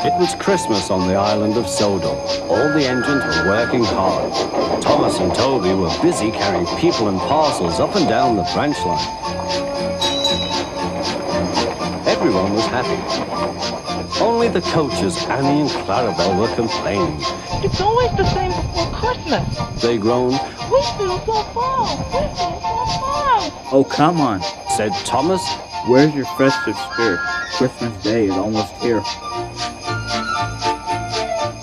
It was Christmas on the island of Sodor. All the engines were working hard. Thomas and Toby were busy carrying people and parcels up and down the branch line. Everyone was happy. Only the coaches, Annie and Clarabelle, were complaining. It's always the same before Christmas. They groaned. We feel so far. We feel so far. Oh, come on, Said Thomas. where's your festive spirit? Christmas Day is almost here.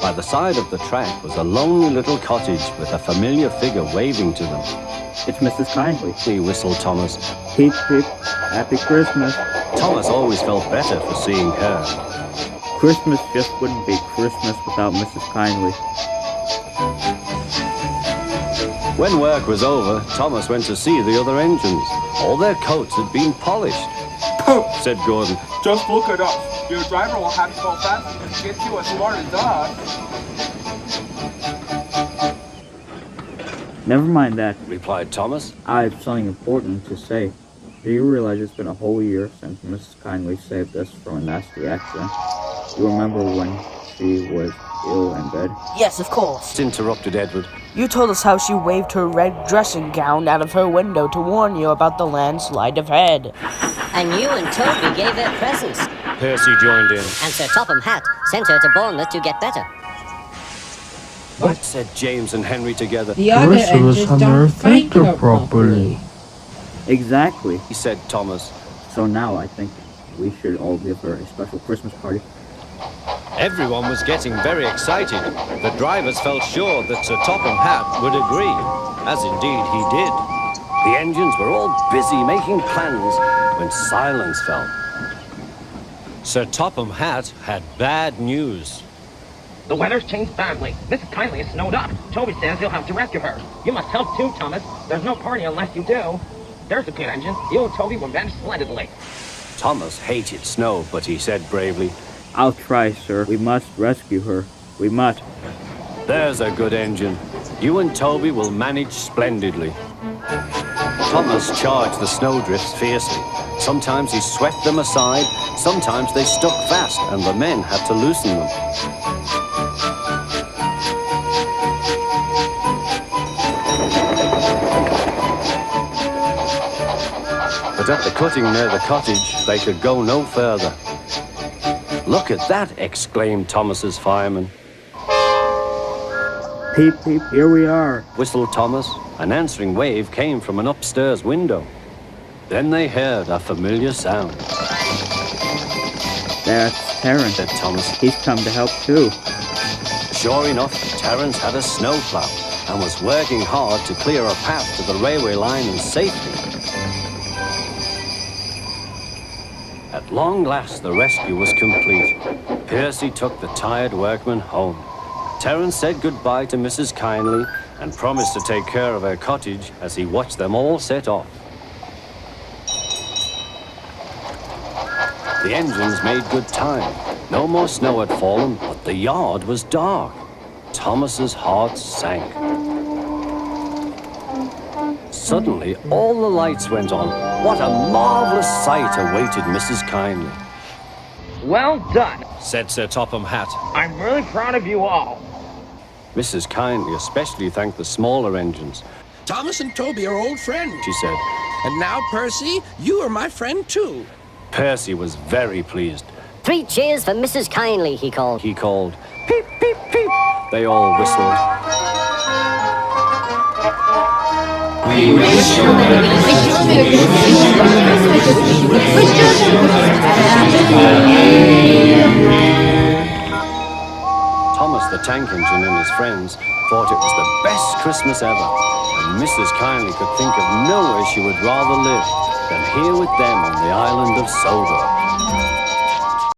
By the side of the track was a lonely little cottage with a familiar figure waving to them. It's Mrs. Kindly. He whistled Thomas. Peep, peep, happy Christmas. Thomas always felt better for seeing her. Christmas just wouldn't be Christmas without Mrs. Kindly. When work was over, Thomas went to see the other engines. All their coats had been polished. Poop! Said Gordon. Just look at us. Your driver will have to go fast to get you as smart as us. Never mind that. Replied Thomas. I have something important to say. Do you realize it's been a whole year since Mrs. Kindly saved us from a nasty accident? You remember when she was ill in bed? Yes, of course. Interrupted Edward. You told us how she waved her red dressing gown out of her window to warn you about the landslide ahead. And you and Toby gave her presents. Percy joined in. And Sir Topham Hatt sent her to Bournemouth to get better. What? Said James and Henry together. The other engines don't thank her properly. Exactly. He said Thomas. So now I think we should all give her a special Christmas party. Everyone was getting very excited. The drivers felt sure that Sir Topham Hatt would agree, as indeed he did. The engines were all busy making plans when silence fell. Sir Topham Hatt had bad news. The weather's changed badly. Mrs. Kindly is snowed up. Toby says you'll have to rescue her. You must help too, Thomas. There's no party unless you do. There's a good engine. You and Toby will manage splendidly. Thomas hated snow, but he said bravely, I'll try, sir. We must rescue her. We must. There's a good engine. You and Toby will manage splendidly. Thomas charged the snowdrifts fiercely. Sometimes he swept them aside, sometimes they stuck fast, and the men had to loosen them. But at the cutting near the cottage, they could go no further. Look at that, exclaimed Thomas's fireman. Peep, peep, here we are. Whistled Thomas. An answering wave came from an upstairs window. Then they heard a familiar sound. That's Terence, Said Thomas. He's come to help too. Sure enough, Terence had a snowplow and was working hard to clear a path to the railway line in safety. At long last, the rescue was complete. Percy took the tired workmen home. Terence said goodbye to Mrs. Kindly and promised to take care of her cottage as he watched them all set off. The engines made good time. No more snow had fallen, but the yard was dark. Thomas's heart sank. Suddenly, all the lights went on. What a marvelous sight awaited Mrs. Kindly. Well done. Said Sir Topham Hatt. I'm really proud of you all. Mrs. Kindly especially thanked the smaller engines. Thomas and Toby are old friends. She said. And now, Percy, you are my friend too. Percy was very pleased. 3 cheers for Mrs. Kindly, he called. He called. Peep, peep, peep. They all whistled. We wish you a Merry Thomas the tank engine and his friends thought it was the best Christmas ever, and Mrs. Kindly could think of nowhere she would rather live than here with them on the island of Sodor.